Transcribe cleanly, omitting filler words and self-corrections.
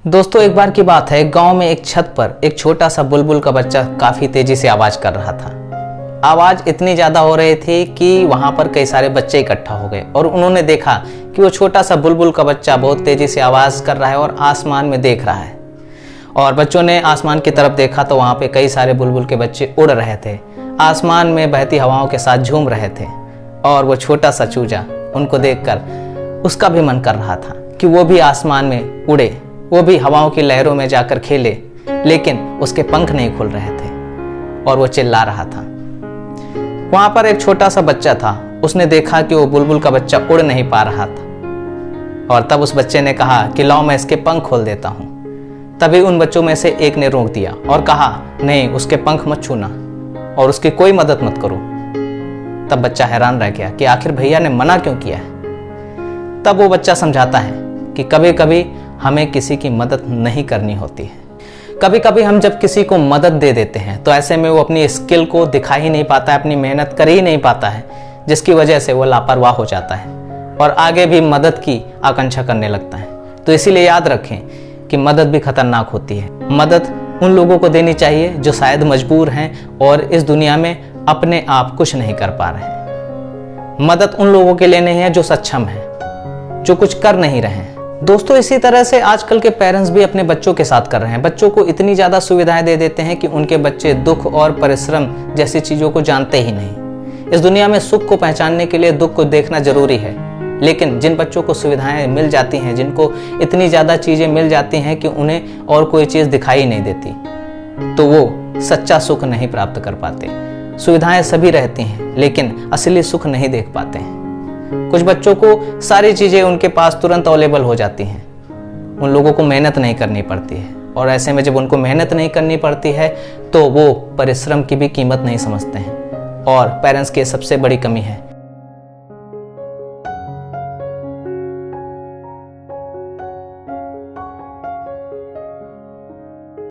दोस्तों, एक बार की बात है, गांव में एक छत पर एक छोटा सा बुलबुल का बच्चा काफी तेजी से आवाज कर रहा था। आवाज इतनी ज्यादा हो रही थी कि वहां पर कई सारे बच्चे इकट्ठा हो गए और उन्होंने देखा कि वो छोटा सा बुलबुल का बच्चा बहुत तेजी से आवाज कर रहा है और आसमान में देख रहा है। और बच्चों ने आसमान की तरफ देखा तो वहां पे कई सारे बुलबुल के बच्चे उड़ रहे थे, आसमान में बहती हवाओं के साथ झूम रहे थे। और वो छोटा सा चूजा उनको देखकर उसका भी मन कर रहा था कि वो भी आसमान में उड़े, वो भी हवाओं की लहरों में जाकर खेले, लेकिन उसके पंख नहीं खुल रहे थे और वो चिल्ला रहा था। वहां पर एक छोटा सा बच्चा था, उसने देखा कि वो बुलबुल का बच्चा उड़ नहीं पा रहा था और तब उस बच्चे ने कहा कि लाओ मैं इसके पंख खोल देता हूं। तभी उन बच्चों में से एक ने रोक दिया और कहा, नहीं, उसके पंख मत छूना और उसकी कोई मदद मत करो। तब बच्चा हैरान रह गया कि आखिर भैया ने मना क्यों किया है। तब वो बच्चा समझाता है कि कभी कभी हमें किसी की मदद नहीं करनी होती है। कभी कभी हम जब किसी को मदद दे देते हैं तो ऐसे में वो अपनी स्किल को दिखा ही नहीं पाता है, अपनी मेहनत कर ही नहीं पाता है, जिसकी वजह से वो लापरवाह हो जाता है और आगे भी मदद की आकांक्षा करने लगता है। तो इसीलिए याद रखें कि मदद भी खतरनाक होती है। मदद उन लोगों को देनी चाहिए जो शायद मजबूर हैं और इस दुनिया में अपने आप कुछ नहीं कर पा रहे हैं। मदद उन लोगों के लिए नहीं है जो सक्षम है, जो कुछ कर नहीं रहे हैं। दोस्तों, इसी तरह से आजकल के पेरेंट्स भी अपने बच्चों के साथ कर रहे हैं। बच्चों को इतनी ज़्यादा सुविधाएं दे देते हैं कि उनके बच्चे दुख और परिश्रम जैसी चीज़ों को जानते ही नहीं। इस दुनिया में सुख को पहचानने के लिए दुख को देखना जरूरी है, लेकिन जिन बच्चों को सुविधाएं मिल जाती हैं, जिनको इतनी ज़्यादा चीज़ें मिल जाती हैं कि उन्हें और कोई चीज़ दिखाई नहीं देती, तो वो सच्चा सुख नहीं प्राप्त कर पाते। सुविधाएं सभी रहती हैं, लेकिन असली सुख नहीं देख पाते हैं। कुछ बच्चों को सारी चीज़ें उनके पास तुरंत अवेलेबल हो जाती हैं, उन लोगों को मेहनत नहीं करनी पड़ती है। और ऐसे में जब उनको मेहनत नहीं करनी पड़ती है तो वो परिश्रम की भी कीमत नहीं समझते हैं। और पेरेंट्स की सबसे बड़ी कमी है